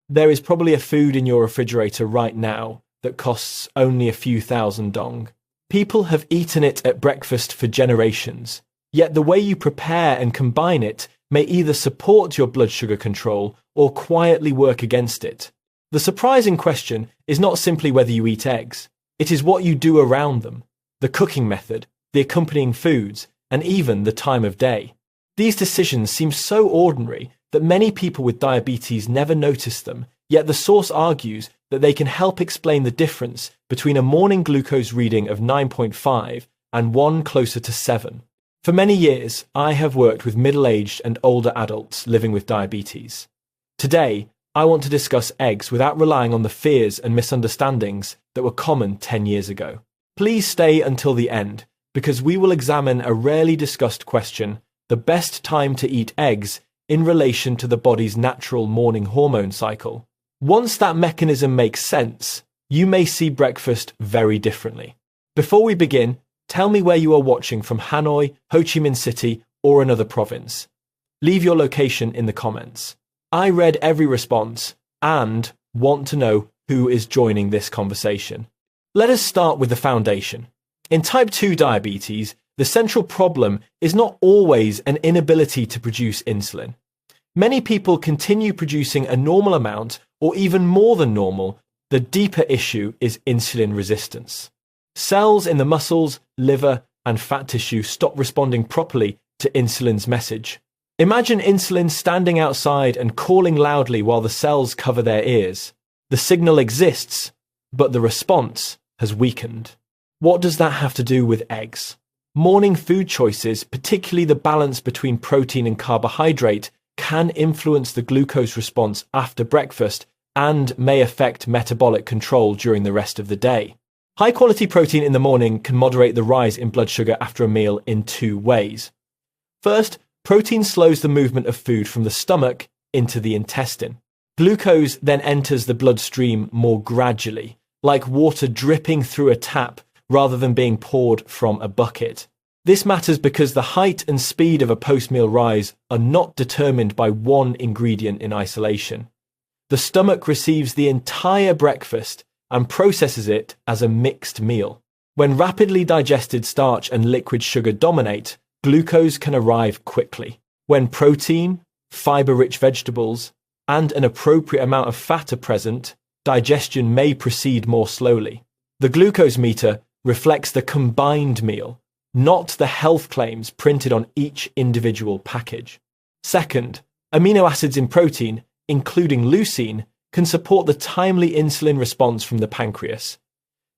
There is probably a food in your refrigerator right now that costs only a few thousand dong. People have eaten it at breakfast for generations, yet the way you prepare and combine it may either support your blood sugar control or quietly work against it. The surprising question is not simply whether you eat eggs, it is what you do around them, the cooking method, the accompanying foods, and even the time of day. These decisions seem so ordinary that many people with diabetes never notice them, yet the source argues that they can help explain the difference between a morning glucose reading of 9.5 and one closer to 7. For many years, I have worked with middle-aged and older adults living with diabetes. Today, I want to discuss eggs without relying on the fears and misunderstandings that were common 10 years ago. Please stay until the end, because we will examine a rarely discussed question, the best time to eat eggs in relation to the body's natural morning hormone cycle. Once that mechanism makes sense, you may see breakfast very differently. Before we begin, tell me where you are watching from: Hanoi, Ho Chi Minh City, or another province. Leave your location in the comments. I read every response and want to know who is joining this conversation. Let us start with the foundation. In type 2 diabetes, the central problem is not always an inability to produce insulin. Many people continue producing a normal amount or even more than normal. The deeper issue is insulin resistance. Cells in the muscles, liver, and fat tissue stop responding properly to insulin's message. Imagine insulin standing outside and calling loudly while the cells cover their ears. The signal exists, but the response has weakened. What does that have to do with eggs? Morning food choices, particularly the balance between protein and carbohydrate, can influence the glucose response after breakfast and may affect metabolic control during the rest of the day. High-quality protein in the morning can moderate the rise in blood sugar after a meal in two ways. First, protein slows the movement of food from the stomach into the intestine. Glucose then enters the bloodstream more gradually, like water dripping through a tap rather than being poured from a bucket. This matters because the height and speed of a post-meal rise are not determined by one ingredient in isolation. The stomach receives the entire breakfast and processes it as a mixed meal. When rapidly digested starch and liquid sugar dominate, glucose can arrive quickly. When protein, fiber-rich vegetables, and an appropriate amount of fat are present, digestion may proceed more slowly. The glucose meter reflects the combined meal, not the health claims printed on each individual package. Second, amino acids in protein, including leucine, can support the timely insulin response from the pancreas.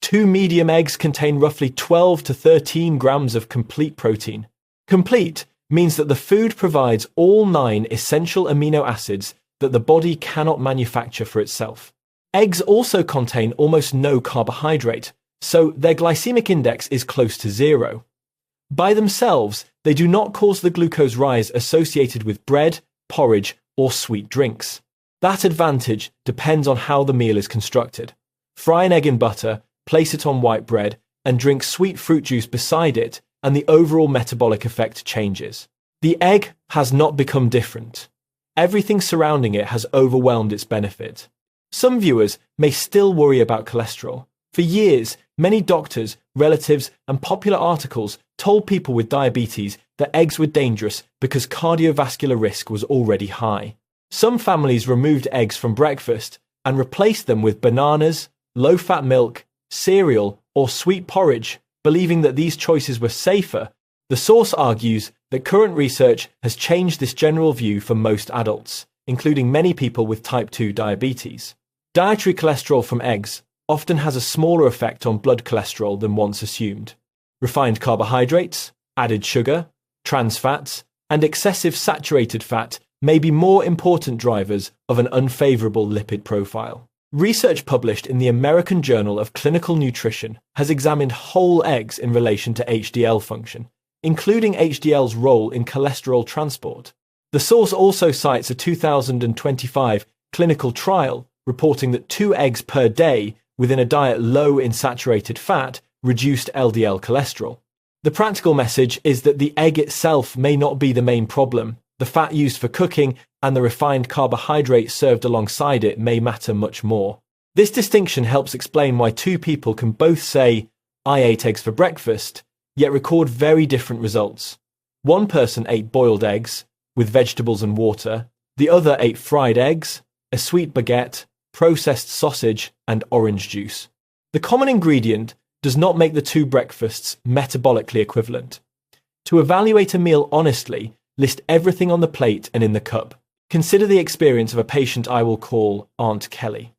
2 medium eggs contain roughly 12 to 13 grams of complete protein. Complete means that the food provides all 9 essential amino acids that the body cannot manufacture for itself. Eggs also contain almost no carbohydrate, so their glycemic index is close to 0. By themselves, they do not cause the glucose rise associated with bread, porridge, or sweet drinks. That advantage depends on how the meal is constructed. Fry an egg in butter, place it on white bread, and drink sweet fruit juice beside it, and the overall metabolic effect changes. The egg has not become different. Everything surrounding it has overwhelmed its benefit. Some viewers may still worry about cholesterol. For years, many doctors, relatives, and popular articles told people with diabetes that eggs were dangerous because cardiovascular risk was already high. Some families removed eggs from breakfast and replaced them with bananas, low-fat milk, cereal, or sweet porridge, believing that these choices were safer. The source argues that current research has changed this general view for most adults, including many people with type 2 diabetes. Dietary cholesterol from eggs often has a smaller effect on blood cholesterol than once assumed. Refined carbohydrates, added sugar, trans fats, and excessive saturated fat may be more important drivers of an unfavorable lipid profile. Research published in the American Journal of Clinical Nutrition has examined whole eggs in relation to HDL function, including HDL's role in cholesterol transport. The source also cites a 2025 clinical trial reporting that 2 eggs per day within a diet low in saturated fat reduced LDL cholesterol. The practical message is that the egg itself may not be the main problem. The fat used for cooking and the refined carbohydrate served alongside it may matter much more. This distinction helps explain why two people can both say, "I ate eggs for breakfast," yet record very different results. One person ate boiled eggs with vegetables and water. The other ate fried eggs, a sweet baguette, processed sausage, and orange juice. The common ingredient does not make the two breakfasts metabolically equivalent. To evaluate a meal honestly, list everything on the plate and in the cup. Consider the experience of a patient I will call Aunt Kelly.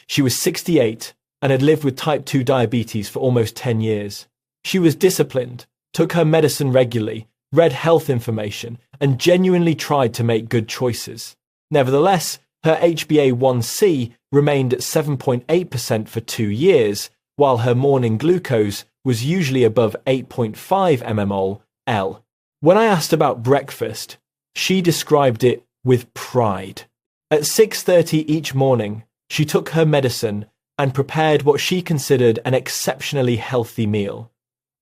She was 68 and had lived with type 2 diabetes for almost 10 years. She was disciplined, took her medicine regularly, read health information, and genuinely tried to make good choices. Nevertheless, her HbA1c remained at 7.8% for 2 years, while her morning glucose was usually above 8.5 mmol/L. When I asked about breakfast, she described it with pride. At 6:30 each morning, she took her medicine and prepared what she considered an exceptionally healthy meal.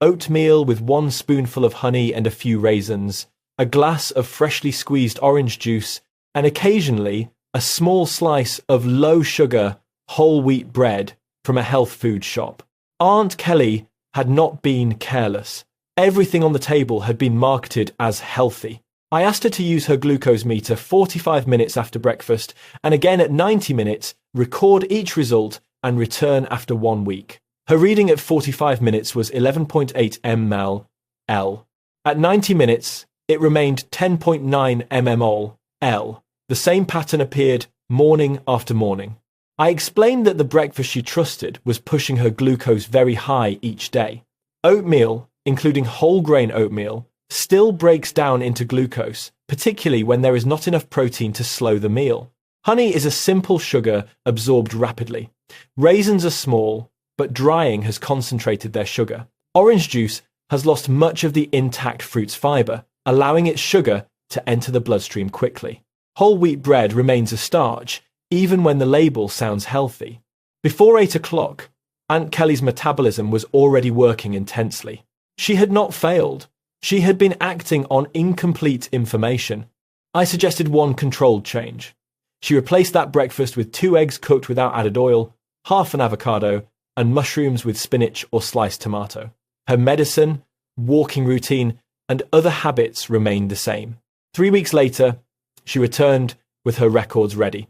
Oatmeal with 1 spoonful of honey and a few raisins, a glass of freshly squeezed orange juice, and occasionally a small slice of low-sugar, whole wheat bread from a health food shop. Aunt Kelly had not been careless. Everything on the table had been marketed as healthy. I asked her to use her glucose meter 45 minutes after breakfast and again at 90 minutes, record each result and return after 1 week. Her reading at 45 minutes was 11.8 mmol/L. At 90 minutes, it remained 10.9 mmol/L. The same pattern appeared morning after morning. I explained that the breakfast she trusted was pushing her glucose very high each day. Oatmeal, including whole grain oatmeal, still breaks down into glucose, particularly when there is not enough protein to slow the meal. Honey is a simple sugar absorbed rapidly. Raisins are small, but drying has concentrated their sugar. Orange juice has lost much of the intact fruit's fiber, allowing its sugar to enter the bloodstream quickly. Whole wheat bread remains a starch, even when the label sounds healthy. Before 8 o'clock, Aunt Kelly's metabolism was already working intensely. She had not failed. She had been acting on incomplete information. I suggested one controlled change. She replaced that breakfast with 2 eggs cooked without added oil, half an avocado, and mushrooms with spinach or sliced tomato. Her medicine, walking routine, and other habits remained the same. 3 weeks later, she returned with her records ready.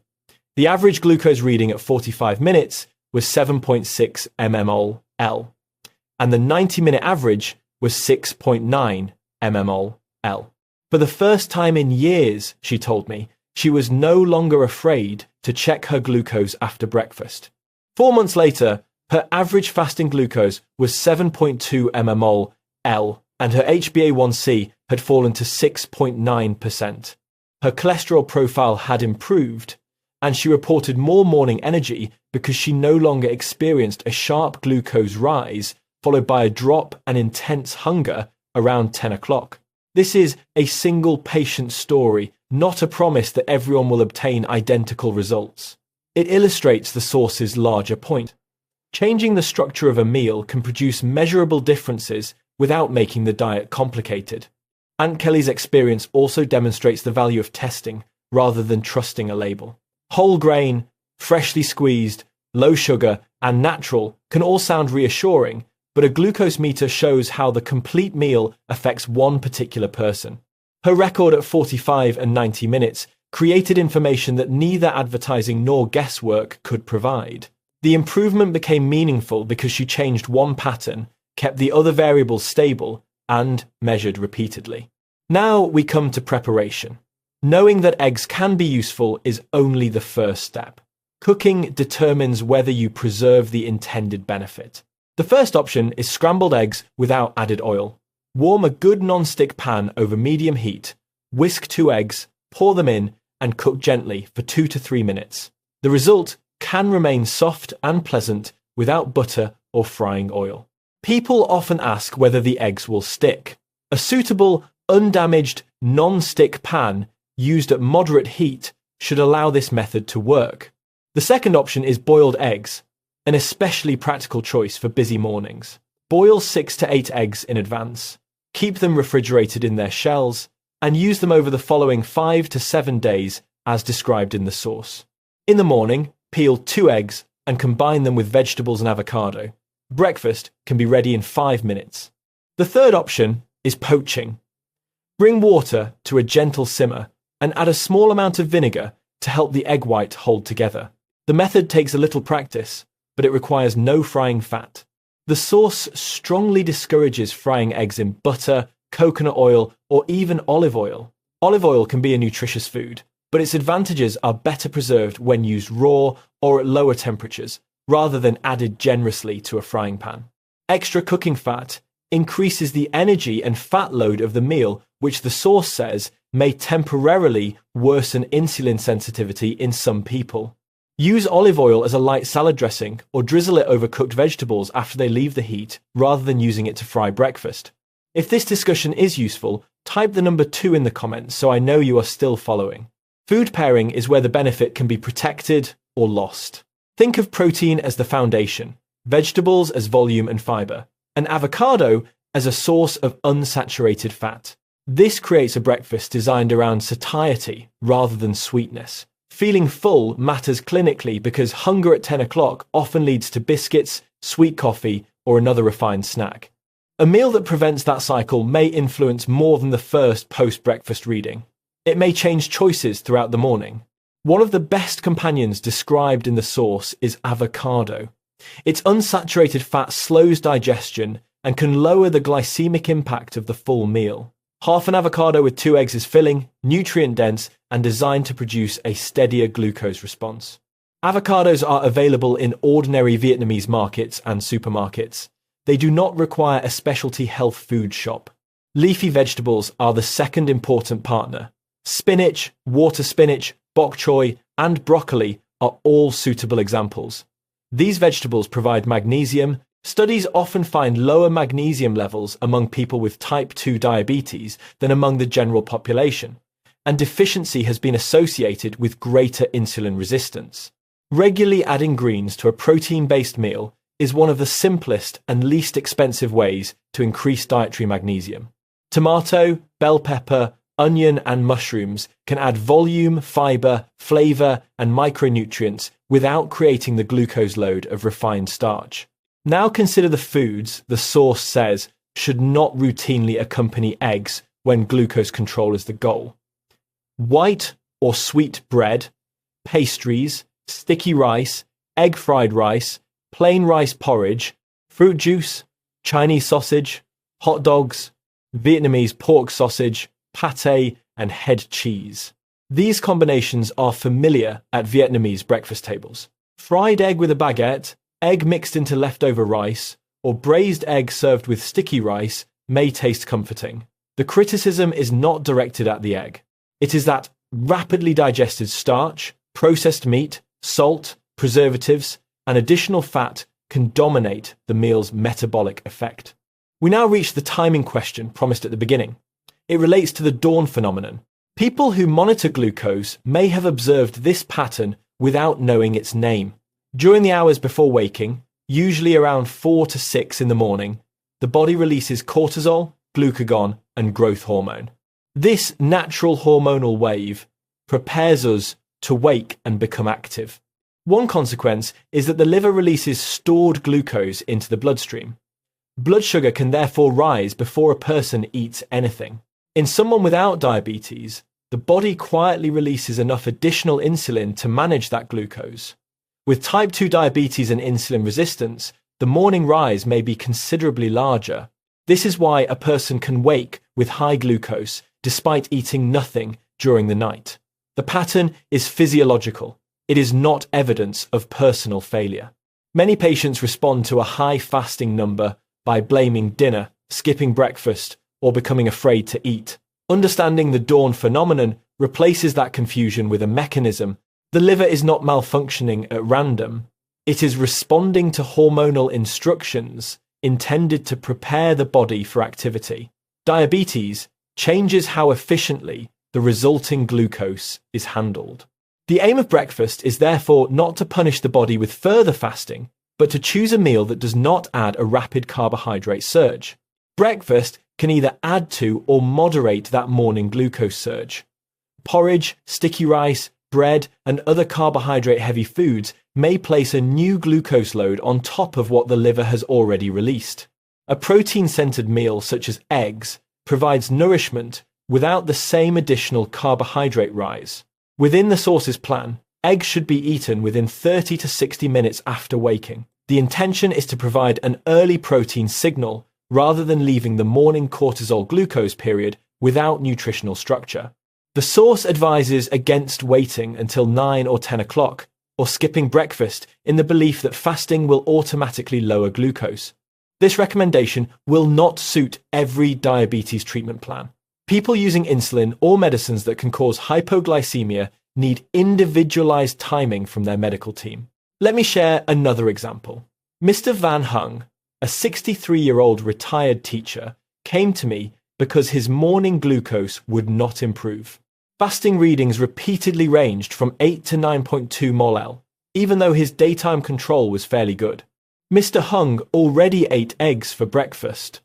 The average glucose reading at 45 minutes was 7.6 mmol/L, and the 90-minute average was 6.9 mmol/L. For the first time in years, she told me, she was no longer afraid to check her glucose after breakfast. 4 months later, her average fasting glucose was 7.2 mmol/L, and her HbA1c had fallen to 6.9%. Her cholesterol profile had improved, and she reported more morning energy because she no longer experienced a sharp glucose rise followed by a drop and intense hunger around 10 o'clock. This is a single patient story, not a promise that everyone will obtain identical results. It illustrates the source's larger point. Changing the structure of a meal can produce measurable differences without making the diet complicated. Aunt Kelly's experience also demonstrates the value of testing rather than trusting a label. Whole grain, freshly squeezed, low sugar, and natural can all sound reassuring, but a glucose meter shows how the complete meal affects one particular person. Her record at 45 and 90 minutes created information that neither advertising nor guesswork could provide. The improvement became meaningful because she changed one pattern, kept the other variables stable, and measured repeatedly. Now we come to preparation. Knowing that eggs can be useful is only the first step. Cooking determines whether you preserve the intended benefit. The first option is scrambled eggs without added oil. Warm a good non-stick pan over medium heat, whisk 2 eggs, pour them in, and cook gently for 2 to 3 minutes. The result can remain soft and pleasant without butter or frying oil. People often ask whether the eggs will stick. A suitable, undamaged, non-stick pan used at moderate heat should allow this method to work. The second option is boiled eggs, an especially practical choice for busy mornings. Boil 6 to 8 eggs in advance. Keep them refrigerated in their shells, and use them over the following 5 to 7 days as described in the source. In the morning, peel 2 eggs and combine them with vegetables and avocado. Breakfast can be ready in 5 minutes. The third option is poaching. Bring water to a gentle simmer and add a small amount of vinegar to help the egg white hold together. The method takes a little practice, but it requires no frying fat. The source strongly discourages frying eggs in butter, coconut oil, or even olive oil. Olive oil can be a nutritious food, but its advantages are better preserved when used raw or at lower temperatures, rather than added generously to a frying pan. Extra cooking fat increases the energy and fat load of the meal, which the source says may temporarily worsen insulin sensitivity in some people. Use olive oil as a light salad dressing or drizzle it over cooked vegetables after they leave the heat, rather than using it to fry breakfast. If this discussion is useful, type the number 2 in the comments so I know you are still following. Food pairing is where the benefit can be protected or lost. Think of protein as the foundation, vegetables as volume and fiber, and avocado as a source of unsaturated fat. This creates a breakfast designed around satiety rather than sweetness. Feeling full matters clinically because hunger at 10 o'clock often leads to biscuits, sweet coffee, or another refined snack. A meal that prevents that cycle may influence more than the first post-breakfast reading. It may change choices throughout the morning. One of the best companions described in the source is avocado. Its unsaturated fat slows digestion and can lower the glycemic impact of the full meal. Half an avocado with 2 eggs is filling, nutrient-dense, and designed to produce a steadier glucose response. Avocados are available in ordinary Vietnamese markets and supermarkets. They do not require a specialty health food shop. Leafy vegetables are the second important partner. Spinach, water spinach, bok choy, and broccoli are all suitable examples. These vegetables provide magnesium. Studies often find lower magnesium levels among people with type 2 diabetes than among the general population, and deficiency has been associated with greater insulin resistance. Regularly adding greens to a protein-based meal is one of the simplest and least expensive ways to increase dietary magnesium. Tomato, bell pepper, onion, and mushrooms can add volume, fiber, flavor, and micronutrients without creating the glucose load of refined starch. Now consider the foods the source says should not routinely accompany eggs when glucose control is the goal. White or sweet bread, pastries, sticky rice, egg fried rice, plain rice porridge, fruit juice, Chinese sausage, hot dogs, Vietnamese pork sausage, pate, and head cheese. These combinations are familiar at Vietnamese breakfast tables. Fried egg with a baguette, egg mixed into leftover rice, or braised egg served with sticky rice may taste comforting. The criticism is not directed at the egg. It is that rapidly digested starch, processed meat, salt, preservatives, and additional fat can dominate the meal's metabolic effect. We now reach the timing question promised at the beginning. It relates to the dawn phenomenon. People who monitor glucose may have observed this pattern without knowing its name. During the hours before waking, usually around 4 to 6 in the morning, the body releases cortisol, glucagon, and growth hormone. This natural hormonal wave prepares us to wake and become active. One consequence is that the liver releases stored glucose into the bloodstream. Blood sugar can therefore rise before a person eats anything. In someone without diabetes, the body quietly releases enough additional insulin to manage that glucose. With type 2 diabetes and insulin resistance, the morning rise may be considerably larger. This is why a person can wake with high glucose despite eating nothing during the night. The pattern is physiological. It is not evidence of personal failure. Many patients respond to a high fasting number by blaming dinner, skipping breakfast, or becoming afraid to eat. Understanding the dawn phenomenon replaces that confusion with a mechanism. The liver is not malfunctioning at random. It is responding to hormonal instructions intended to prepare the body for activity. Diabetes changes how efficiently the resulting glucose is handled. The aim of breakfast is therefore not to punish the body with further fasting, but to choose a meal that does not add a rapid carbohydrate surge. Breakfast can either add to or moderate that morning glucose surge. Porridge, sticky rice, bread, and other carbohydrate-heavy foods may place a new glucose load on top of what the liver has already released. A protein-centered meal such as eggs provides nourishment without the same additional carbohydrate rise. Within the source's plan, eggs should be eaten within 30 to 60 minutes after waking. The intention is to provide an early protein signal rather than leaving the morning cortisol glucose period without nutritional structure. The source advises against waiting until 9 or 10 o'clock or skipping breakfast in the belief that fasting will automatically lower glucose. This recommendation will not suit every diabetes treatment plan. People using insulin or medicines that can cause hypoglycemia need individualized timing from their medical team. Let me share another example. Mr. Van Hung, a 63-year-old retired teacher, came to me because his morning glucose would not improve. Fasting readings repeatedly ranged from 8 to 9.2 mol, even though his daytime control was fairly good. Mr. Hung already ate eggs for breakfast.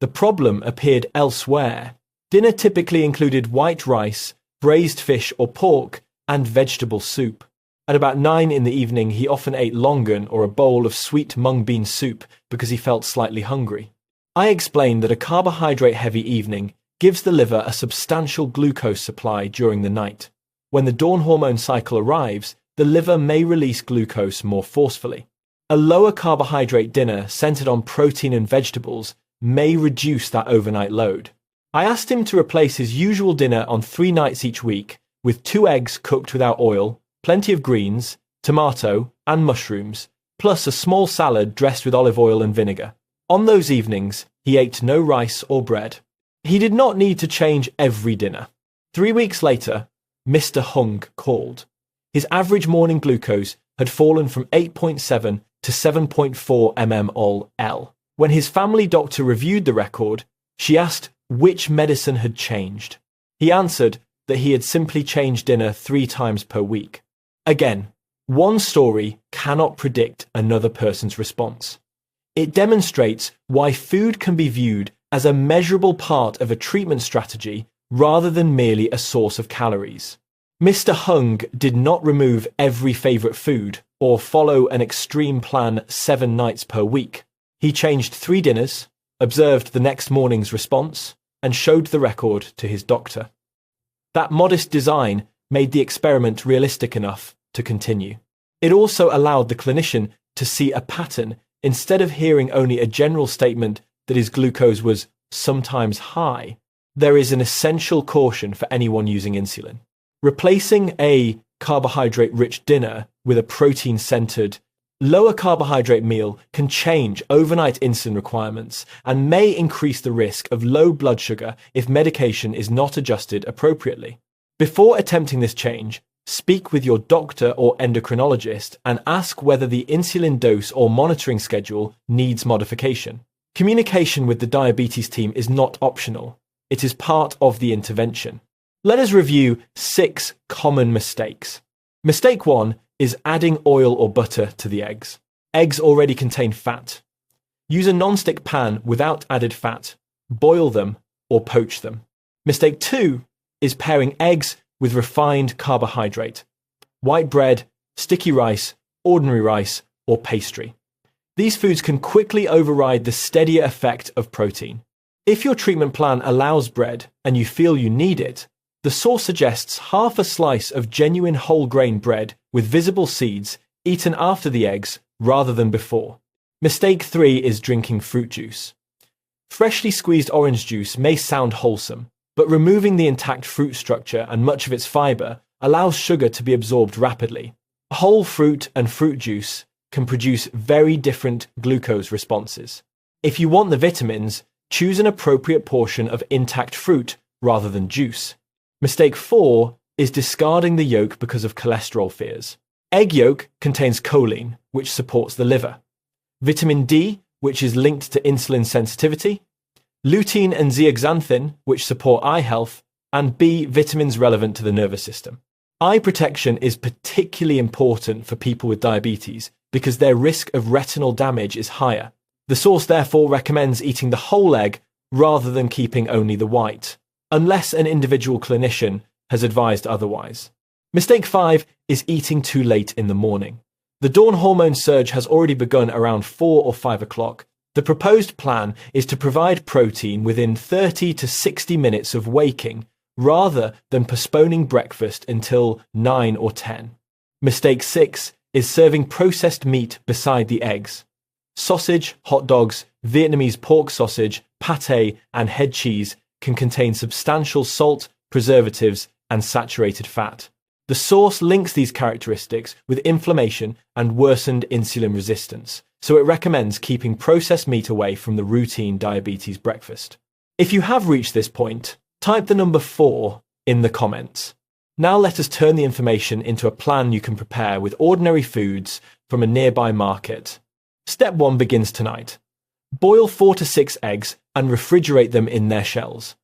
The problem appeared elsewhere. Dinner typically included white rice, braised fish or pork, and vegetable soup. At about 9 in the evening, he often ate longan or a bowl of sweet mung bean soup because he felt slightly hungry. I explained that a carbohydrate-heavy evening gives the liver a substantial glucose supply during the night. When the dawn hormone cycle arrives, the liver may release glucose more forcefully. A lower carbohydrate dinner centered on protein and vegetables may reduce that overnight load. I asked him to replace his usual dinner on 3 nights each week with 2 eggs cooked without oil, plenty of greens, tomato, and mushrooms, plus a small salad dressed with olive oil and vinegar. On those evenings, he ate no rice or bread. He did not need to change every dinner. 3 weeks later, Mr. Hung called. His average morning glucose had fallen from 8.7 to 7.4 mmol. When his family doctor reviewed the record, she asked which medicine had changed. He answered that he had simply changed dinner 3 times per week. Again, one story cannot predict another person's response. It demonstrates why food can be viewed as a measurable part of a treatment strategy rather than merely a source of calories. Mr. Hung did not remove every favourite food or follow an extreme plan 7 nights per week. He changed 3 dinners, observed the next morning's response, and showed the record to his doctor. That modest design made the experiment realistic enough to continue. It also allowed the clinician to see a pattern instead of hearing only a general statement that his glucose was sometimes high. There is an essential caution for anyone using insulin. Replacing a carbohydrate-rich dinner with a protein-centered, lower carbohydrate meal can change overnight insulin requirements and may increase the risk of low blood sugar if medication is not adjusted appropriately. Before attempting this change, speak with your doctor or endocrinologist and ask whether the insulin dose or monitoring schedule needs modification. Communication with the diabetes team is not optional. It is part of the intervention. Let us review 6 common mistakes. Mistake 1 is adding oil or butter to the eggs. Eggs already contain fat. Use a non-stick pan without added fat, boil them, or poach them. Mistake 2 is pairing eggs with refined carbohydrate, white bread, sticky rice, ordinary rice, or pastry. These foods can quickly override the steadier effect of protein. If your treatment plan allows bread and you feel you need it, the source suggests half a slice of genuine whole grain bread with visible seeds eaten after the eggs rather than before. Mistake 3 is drinking fruit juice. Freshly squeezed orange juice may sound wholesome, but removing the intact fruit structure and much of its fiber allows sugar to be absorbed rapidly. Whole fruit and fruit juice can produce very different glucose responses. If you want the vitamins, choose an appropriate portion of intact fruit rather than juice. Mistake 4 is discarding the yolk because of cholesterol fears. Egg yolk contains choline, which supports the liver, vitamin D, which is linked to insulin sensitivity, lutein and zeaxanthin, which support eye health, and B vitamins relevant to the nervous system. Eye protection is particularly important for people with diabetes because their risk of retinal damage is higher. The source therefore recommends eating the whole egg rather than keeping only the white, unless an individual clinician has advised otherwise. Mistake 5 is eating too late in the morning. The dawn hormone surge has already begun around 4 or 5 o'clock. The proposed plan is to provide protein within 30 to 60 minutes of waking, rather than postponing breakfast until 9 or 10. Mistake 6 is serving processed meat beside the eggs. Sausage, hot dogs, Vietnamese pork sausage, pâté, and head cheese can contain substantial salt, preservatives, and saturated fat. The source links these characteristics with inflammation and worsened insulin resistance, so it recommends keeping processed meat away from the routine diabetes breakfast. If you have reached this point, type the number 4 in the comments. Now let us turn the information into a plan you can prepare with ordinary foods from a nearby market. Step 1 begins tonight. Boil 4 to 6 eggs and refrigerate them in their shells.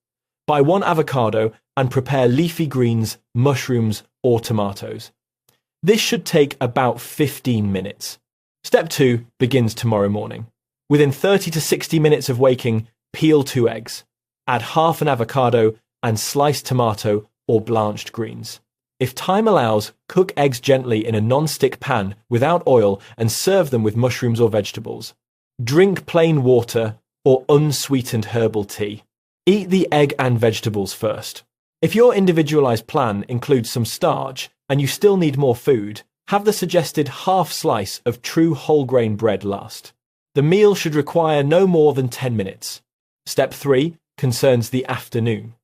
Buy 1 avocado and prepare leafy greens, mushrooms, or tomatoes. This should take about 15 minutes. Step 2 begins tomorrow morning. Within 30 to 60 minutes of waking, peel 2 eggs. Add half an avocado and sliced tomato or blanched greens. If time allows, cook eggs gently in a non-stick pan without oil and serve them with mushrooms or vegetables. Drink plain water or unsweetened herbal tea. Eat the egg and vegetables first. If your individualized plan includes some starch and you still need more food, have the suggested half slice of true whole grain bread last. The meal should require no more than 10 minutes. Step 3 concerns the afternoon.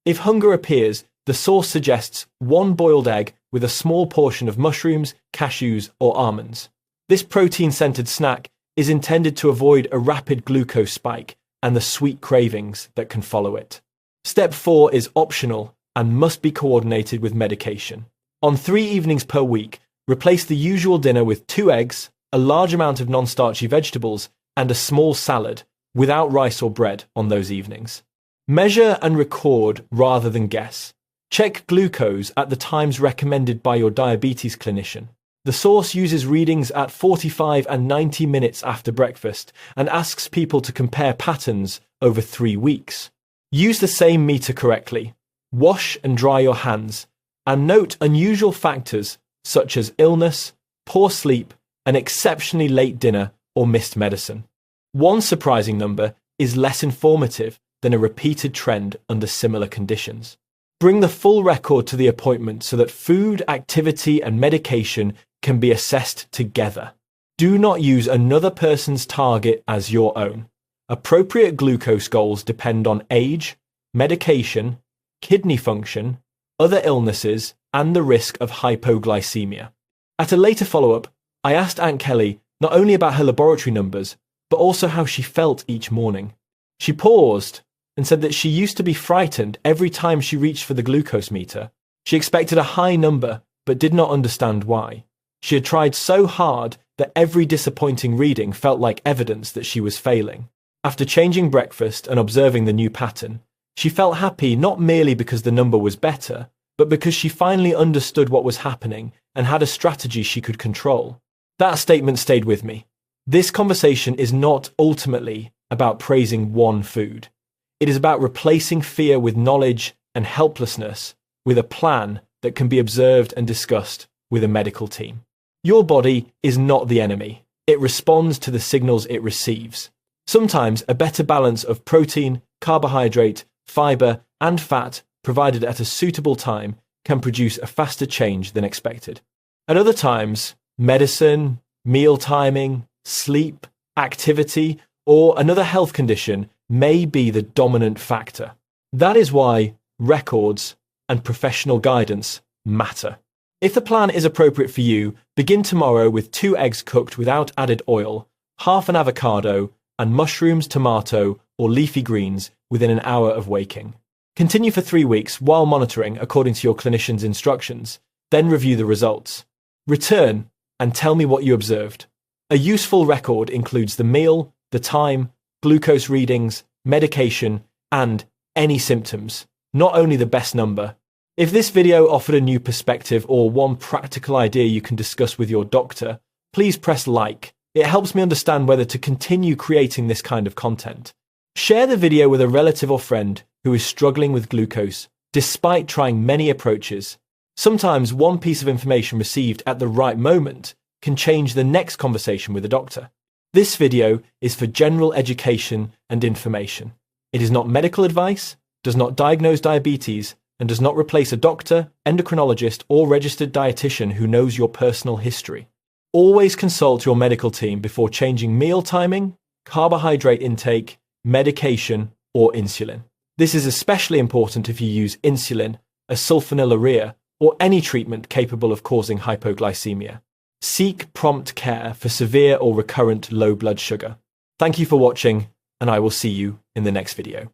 If hunger appears, the source suggests 1 boiled egg with a small portion of mushrooms, cashews, or almonds. This protein-centered snack is intended to avoid a rapid glucose spike and the sweet cravings that can follow it. Step 4 is optional and must be coordinated with medication. On 3 evenings per week, replace the usual dinner with 2 eggs, a large amount of non-starchy vegetables, and a small salad, without rice or bread on those evenings. Measure and record rather than guess. Check glucose at the times recommended by your diabetes clinician. The source uses readings at 45 and 90 minutes after breakfast and asks people to compare patterns over 3 weeks. Use the same meter correctly. Wash and dry your hands, and note unusual factors such as illness, poor sleep, an exceptionally late dinner, or missed medicine. One surprising number is less informative than a repeated trend under similar conditions. Bring the full record to the appointment so that food, activity, and medication can be assessed together. Do not use another person's target as your own. Appropriate glucose goals depend on age, medication, kidney function, other illnesses, and the risk of hypoglycemia. At a later follow-up, I asked Aunt Kelly not only about her laboratory numbers, but also how she felt each morning. She paused and said that she used to be frightened every time she reached for the glucose meter. She expected a high number, but did not understand why. She had tried so hard that every disappointing reading felt like evidence that she was failing. After changing breakfast and observing the new pattern, she felt happy not merely because the number was better, but because she finally understood what was happening and had a strategy she could control. That statement stayed with me. This conversation is not ultimately about praising one food. It is about replacing fear with knowledge and helplessness with a plan that can be observed and discussed with a medical team. Your body is not the enemy. It responds to the signals it receives. Sometimes a better balance of protein, carbohydrate, fiber, and fat provided at a suitable time can produce a faster change than expected. At other times, medicine, meal timing, sleep, activity, or another health condition may be the dominant factor. That is why records and professional guidance matter. If the plan is appropriate for you, begin tomorrow with 2 eggs cooked without added oil, half an avocado, and mushrooms, tomato, or leafy greens within an hour of waking. Continue for 3 weeks while monitoring according to your clinician's instructions, then review the results. Return and tell me what you observed. A useful record includes the meal, the time, glucose readings, medication, and any symptoms, not only the best number. If this video offered a new perspective or one practical idea you can discuss with your doctor, please press like. It helps me understand whether to continue creating this kind of content. Share the video with a relative or friend who is struggling with glucose, despite trying many approaches. Sometimes one piece of information received at the right moment can change the next conversation with a doctor. This video is for general education and information. It is not medical advice, does not diagnose diabetes, and does not replace a doctor, endocrinologist, or registered dietitian who knows your personal history. Always consult your medical team before changing meal timing, carbohydrate intake, medication, or insulin. This is especially important if you use insulin, a sulfonylurea, or any treatment capable of causing hypoglycemia. Seek prompt care for severe or recurrent low blood sugar. Thank you for watching, and I will see you in the next video.